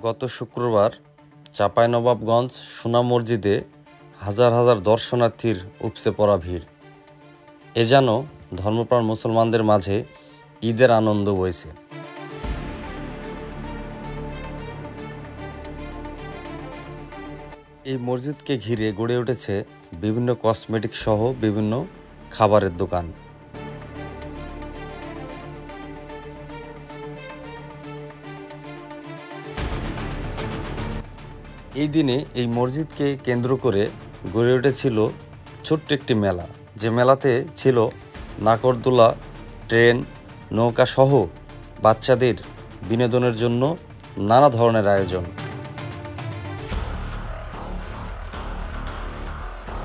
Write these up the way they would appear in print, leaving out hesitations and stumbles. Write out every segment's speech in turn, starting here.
গত শুক্রবার চাঁপাইনবাবগঞ্জ সোনা মসজিদে হাজার হাজার দর্শনার্থীর উপচে পড়া ভিড়। এ যেন ধর্মপ্রাণ মুসলমানদের মাঝে ঈদের আনন্দ বইছে। এই মসজিদকে ঘিরে গড়ে উঠেছে বিভিন্ন কসমেটিক সহ বিভিন্ন খাবারের দোকান। এই দিনে এই মসজিদকে কেন্দ্র করে গড়ে উঠেছিল ছোট্ট একটি মেলা, যে মেলাতে ছিল নাকরদোলা, ট্রেন, নৌকা সহ বাচ্চাদের বিনোদনের জন্য নানা ধরনের আয়োজন।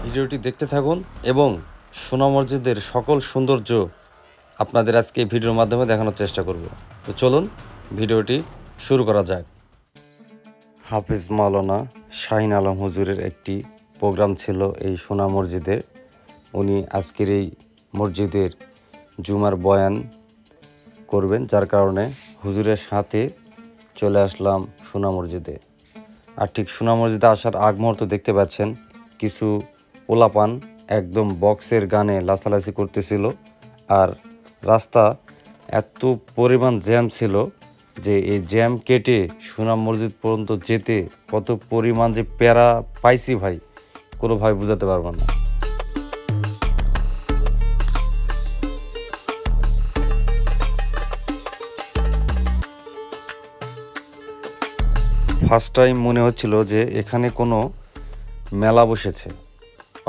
ভিডিওটি দেখতে থাকুন এবং সোনা মসজিদের সকল সৌন্দর্য আপনাদের আজকে এই ভিডিওর মাধ্যমে দেখানোর চেষ্টা করব। তো চলুন ভিডিওটি শুরু করা যাক। হাফিজ মাওলানা শাহিন আলম হুজুরের একটি প্রোগ্রাম ছিল এই সোনা মসজিদে। উনি আজকের এই মসজিদের জুমার বয়ান করবেন, যার কারণে হুজুরের সাথে চলে আসলাম সোনা মসজিদে। আর ঠিক সোনা মসজিদে আসার আগ মুহূর্ত দেখতে পাচ্ছেন কিছু পোলাপান একদম বক্সের গানে লাচালাচি করতেছিল। আর রাস্তা এত পরিমাণ জ্যাম ছিল যে এই জ্যাম কেটে সোনা মসজিদ পর্যন্ত যেতে কত পরিমাণ যে প্যারা পাইছি ভাই, কোনোভাবে বোঝাতে পারবো না। ফার্স্ট টাইম মনে হচ্ছিল যে এখানে কোনো মেলা বসেছে,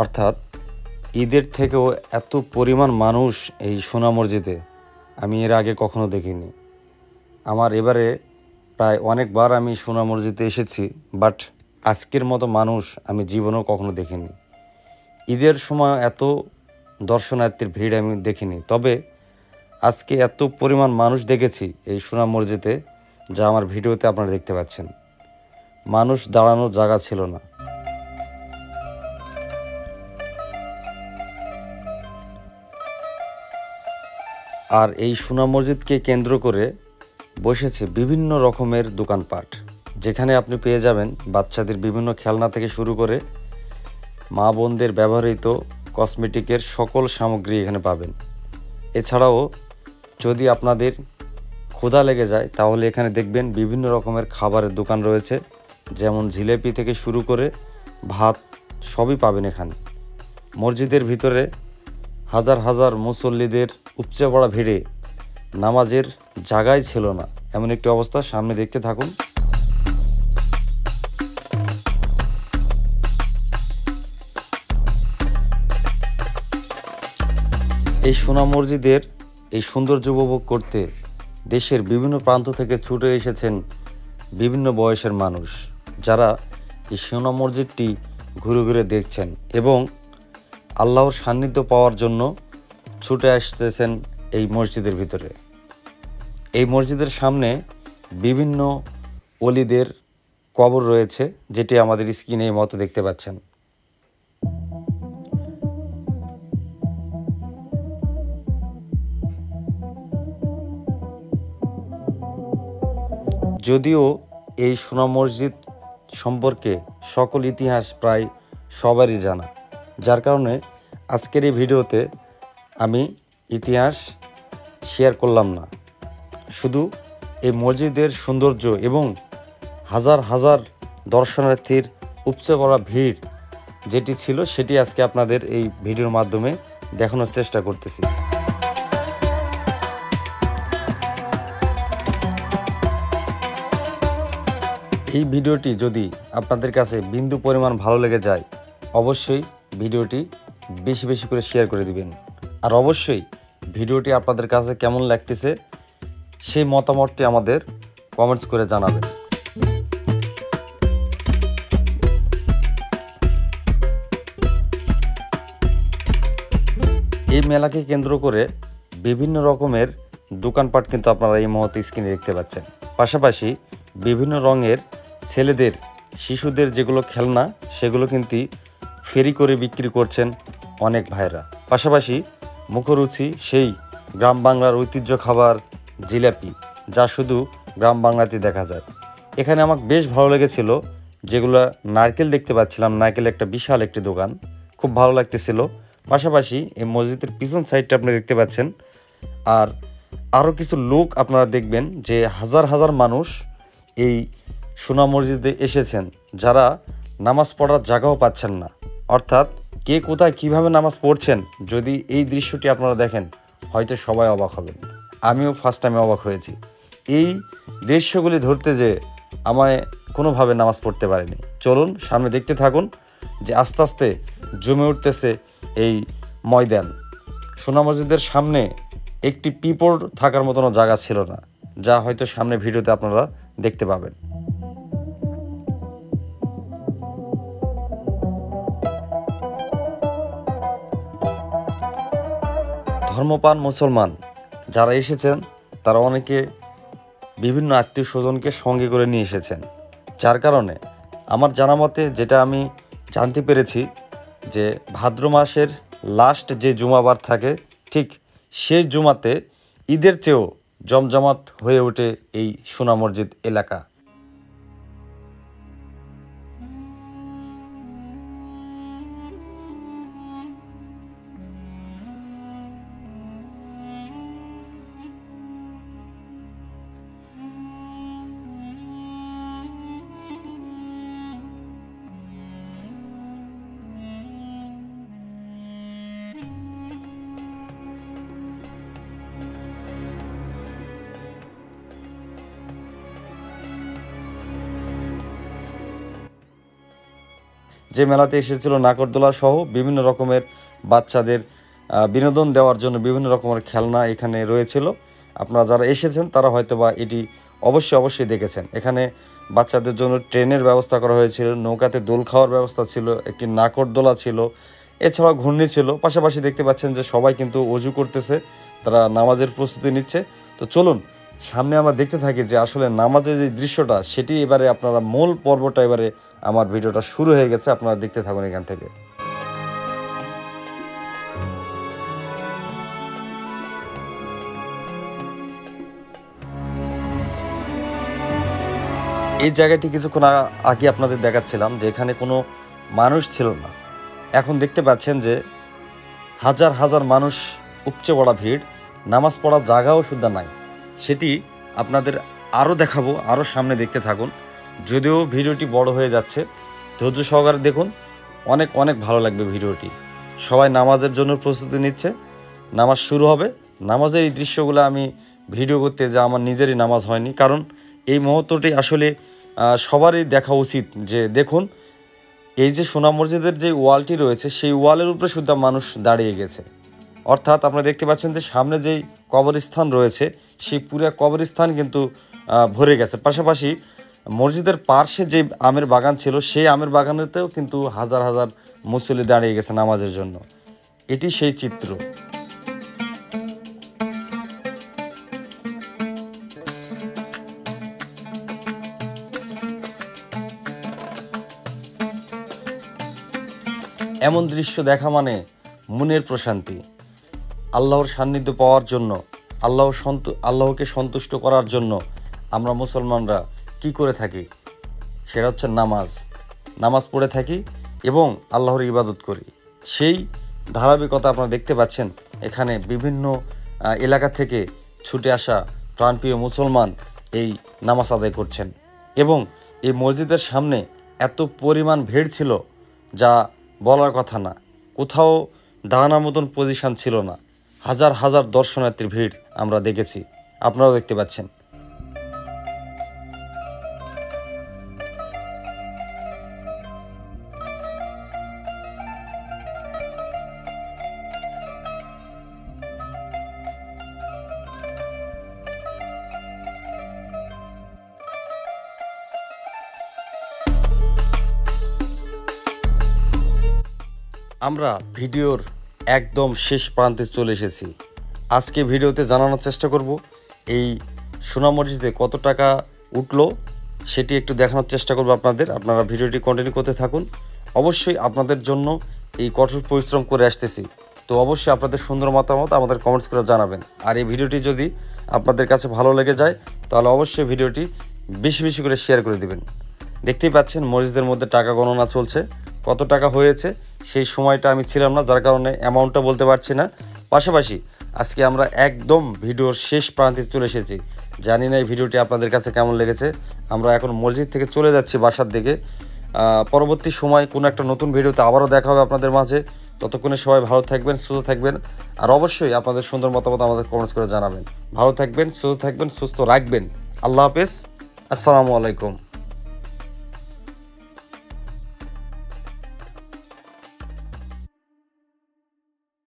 অর্থাৎ ঈদের থেকেও এত পরিমাণ মানুষ এই সোনা মসজিদে আমি এর আগে কখনো দেখিনি। আমার এবারে প্রায় অনেকবার আমি সোনা মসজিদে এসেছি, বাট আজকের মতো মানুষ আমি জীবনেও কখনো দেখিনি। ঈদের সময় এত দর্শনার্থীর ভিড় আমি দেখিনি, তবে আজকে এত পরিমাণ মানুষ দেখেছি এই সোনা মসজিদে, যা আমার ভিডিওতে আপনারা দেখতে পাচ্ছেন। মানুষ দাঁড়ানোর জায়গা ছিল না। আর এই সোনা মসজিদকে কেন্দ্র করে বসেছে বিভিন্ন রকমের দোকানপাট, যেখানে আপনি পেয়ে যাবেন বাচ্চাদের বিভিন্ন খেলনা থেকে শুরু করে মা বোনদের ব্যবহৃত কসমেটিকের সকল সামগ্রী এখানে পাবেন। এছাড়াও যদি আপনাদের ক্ষুধা লেগে যায় তাহলে এখানে দেখবেন বিভিন্ন রকমের খাবারের দোকান রয়েছে, যেমন জিলেপি থেকে শুরু করে ভাত সবই পাবেন এখানে। মসজিদের ভিতরে হাজার হাজার মুসল্লিদের উপচে পড়া ভিড়ে নামাজের জায়গাই ছিল না, এমন একটি অবস্থা। সামনে দেখতে থাকুন। এই সোনা মসজিদের এই সৌন্দর্য উপভোগ করতে দেশের বিভিন্ন প্রান্ত থেকে ছুটে এসেছেন বিভিন্ন বয়সের মানুষ, যারা এই সোনা মসজিদটি ঘুরে ঘুরে দেখছেন এবং আল্লাহর সান্নিধ্য পাওয়ার জন্য ছুটে আসতেছেন এই মসজিদের ভিতরে। এই মসজিদের সামনে বিভিন্ন ওলিদের কবর রয়েছে, যেটি আমাদের স্ক্রিনে এই মতো দেখতে পাচ্ছেন। যদিও এই সোনা মসজিদ সম্পর্কে সকল ইতিহাস প্রায় সবারই জানা, যার কারণে আজকের এই ভিডিওতে আমি ইতিহাস শেয়ার করলাম না, শুধু এই মসজিদের সৌন্দর্য এবং হাজার হাজার দর্শনার্থীর উপচে পড়া ভিড় যেটি ছিল সেটি আজকে আপনাদের এই ভিডিওর মাধ্যমে দেখানোর চেষ্টা করতেছি। এই ভিডিওটি যদি আপনাদের কাছে বিন্দু পরিমাণ ভালো লেগে যায়, অবশ্যই ভিডিওটি বেশি বেশি করে শেয়ার করে দিবেন। আর অবশ্যই ভিডিওটি আপনাদের কাছে কেমন লাগতেছে সেই মতামতটি আমাদের কমেন্টস করে জানাবেন। এই মেলাকে কেন্দ্র করে বিভিন্ন রকমের দোকানপাট কিন্তু আপনারা এই মুহূর্তে স্ক্রিনে দেখতে পাচ্ছেন। পাশাপাশি বিভিন্ন রঙের ছেলেদের, শিশুদের যেগুলো খেলনা, সেগুলো কিন্তু ফেরি করে বিক্রি করছেন অনেক ভাইরা। পাশাপাশি মুখরুচি সেই গ্রাম বাংলার ঐতিহ্য খাবার জিলাপি, যা শুধু গ্রাম বাংলাতেই দেখা যায়। এখানে আমার বেশ ভালো লেগেছিল, যেগুলো নারকেল দেখতে পাচ্ছিলাম, নারকেল একটা বিশাল একটি দোকান, খুব ভালো লাগতেছিল। পাশাপাশি এই মসজিদের পিছন সাইডটা আপনি দেখতে পাচ্ছেন। আর আরও কিছু লোক আপনারা দেখবেন যে হাজার হাজার মানুষ এই সোনা মসজিদে এসেছেন, যারা নামাজ পড়ার জায়গাও পাচ্ছেন না। অর্থাৎ কে কোথায় কিভাবে নামাজ পড়ছেন, যদি এই দৃশ্যটি আপনারা দেখেন হয়তো সবাই অবাক হবেন। আমিও ফার্স্ট টাইমে অবাক হয়েছি। এই দৃশ্যগুলি ধরতে যে আমায় কোনোভাবে নামাজ পড়তে পারিনি। চলুন সামনে দেখতে থাকুন যে আস্তে আস্তে জমে উঠতেছে এই ময়দান। সোনা মসজিদের সামনে একটি পিঁপড় থাকার মতনও জায়গা ছিল না, যা হয়তো সামনে ভিডিওতে আপনারা দেখতে পাবেন। ধর্মপ্রাণ মুসলমান যারা এসেছেন তারা অনেকে বিভিন্ন আত্মীয় স্বজনকে সঙ্গে করে নিয়ে এসেছেন, যার কারণে আমার জানা মতে যেটা আমি জানতে পেরেছি যে ভাদ্র মাসের লাস্ট যে জুমাবার থাকে, ঠিক শেষ জুমাতে ঈদের চেয়েও জমজমাট হয়ে ওঠে এই সোনা মসজিদ এলাকা। যে মেলাতে এসেছিল নাগরদোলা সহ বিভিন্ন রকমের বাচ্চাদের বিনোদন দেওয়ার জন্য বিভিন্ন রকমের খেলনা এখানে রয়েছিল। আপনারা যারা এসেছেন তারা হয়তোবা এটি অবশ্যই দেখেছেন। এখানে বাচ্চাদের জন্য ট্রেনের ব্যবস্থা করা হয়েছিল, নৌকাতে দোল খাওয়ার ব্যবস্থা ছিল, একটি নাগরদোলা ছিল, এছাড়াও ঘূর্ণি ছিল। পাশাপাশি দেখতে পাচ্ছেন যে সবাই কিন্তু অজু করতেছে, তারা নামাজের প্রস্তুতি নিচ্ছে। তো চলুন সামনে আমরা দেখতে থাকি যে আসলে নামাজের যে দৃশ্যটা, সেটি এবারে আপনারা মূল পর্বটা এবারে আমার ভিডিওটা শুরু হয়ে গেছে, আপনারা দেখতে থাকুন এখান থেকে। এই জায়গাটি কিছুক্ষণ আগে আপনাদের দেখাচ্ছিলাম যে এখানে কোনো মানুষ ছিল না। এখন দেখতে পাচ্ছেন যে হাজার হাজার মানুষ, উপচে পড়া ভিড়, নামাজ পড়ার জায়গাও সুদ্ধা নাই। সেটি আপনাদের আরও দেখাবো, আরও সামনে দেখতে থাকুন। যদিও ভিডিওটি বড় হয়ে যাচ্ছে, ধৈর্য সহকারে দেখুন, অনেক অনেক ভালো লাগবে ভিডিওটি। সবাই নামাজের জন্য প্রস্তুতি নিচ্ছে, নামাজ শুরু হবে। নামাজের এই দৃশ্যগুলো আমি ভিডিও করতে যা আমার নিজেরই নামাজ হয়নি, কারণ এই মুহূর্তটি আসলে সবারই দেখা উচিত। যে দেখুন এই যে সোনা মসজিদের যে ওয়ালটি রয়েছে, সেই ওয়ালের উপরে শুদ্ধ মানুষ দাঁড়িয়ে গেছে। অর্থাৎ আপনারা দেখতে পাচ্ছেন যে সামনে যেই কবরস্থান রয়েছে, সেই পুরো কবরস্থান কিন্তু ভরে গেছে। পাশাপাশি মসজিদের পার্শ্বে যে আমের বাগান ছিল, সেই আমের বাগানেতেও কিন্তু হাজার হাজার মুসল্লি দাঁড়িয়ে গেছে নামাজের জন্য। এটি সেই চিত্র। এমন দৃশ্য দেখা মানে মনের প্রশান্তি। আল্লাহর সান্নিধ্য পাওয়ার জন্য, আল্লাহকে সন্তুষ্ট করার জন্য আমরা মুসলমানরা কি করে থাকি, সেটা হচ্ছে নামাজ পড়ে থাকি এবং আল্লাহর ইবাদত করি। সেই ধারাবাহিকতা আপনারা দেখতে পাচ্ছেন। এখানে বিভিন্ন এলাকা থেকে ছুটে আসা প্রাণপ্রিয় মুসলমান এই নামাজ আদায় করছেন। এবং এই মসজিদের সামনে এত পরিমাণ ভিড় ছিল যা বলার কথা না। কোথাও দাঁড়ানোর মতন পজিশন ছিল না। হাজার হাজার দর্শনার্থীর ভিড় আমরা দেখেছি, আপনারাও দেখতে পাচ্ছেন। আমরা ভিডিওর একদম শেষ প্রান্তে চলে এসেছি। আজকে ভিডিওতে জানানোর চেষ্টা করব এই সোনা মসজিদে কত টাকা উঠলো সেটি একটু দেখানোর চেষ্টা করব আপনাদের। আপনারা ভিডিওটি কন্টিনিউ করতে থাকুন। অবশ্যই আপনাদের জন্য এই কঠোর পরিশ্রম করে আসতেছি, তো অবশ্যই আপনাদের সুন্দর মতামত আমাদের কমেন্টস করে জানাবেন। আর এই ভিডিওটি যদি আপনাদের কাছে ভালো লেগে যায় তাহলে অবশ্যই ভিডিওটি বেশি বেশি করে শেয়ার করে দিবেন। দেখতেই পাচ্ছেন মসজিদের মধ্যে টাকা গণনা চলছে, কত টাকা হয়েছে সেই সময়টা আমি ছিলাম না, যার কারণে অ্যামাউন্টটা বলতে পারছি না। পাশাপাশি আজকে আমরা একদম ভিডিওর শেষ প্রান্তে চলে এসেছি। জানি না এই ভিডিওটি আপনাদের কাছে কেমন লেগেছে। আমরা এখন মসজিদ থেকে চলে যাচ্ছি বাসার দিকে। পরবর্তী সময় কোনো একটা নতুন ভিডিওতে আবারও দেখা হবে আপনাদের মাঝে। ততক্ষণে সবাই ভালো থাকবেন, সুস্থ থাকবেন, আর অবশ্যই আপনাদের সুন্দর মতামত আমাদের কমেন্টস করে জানাবেন। ভালো থাকবেন, সুস্থ থাকবেন, সুস্থ রাখবেন। আল্লাহ হাফেজ, আসসালামু আলাইকুম।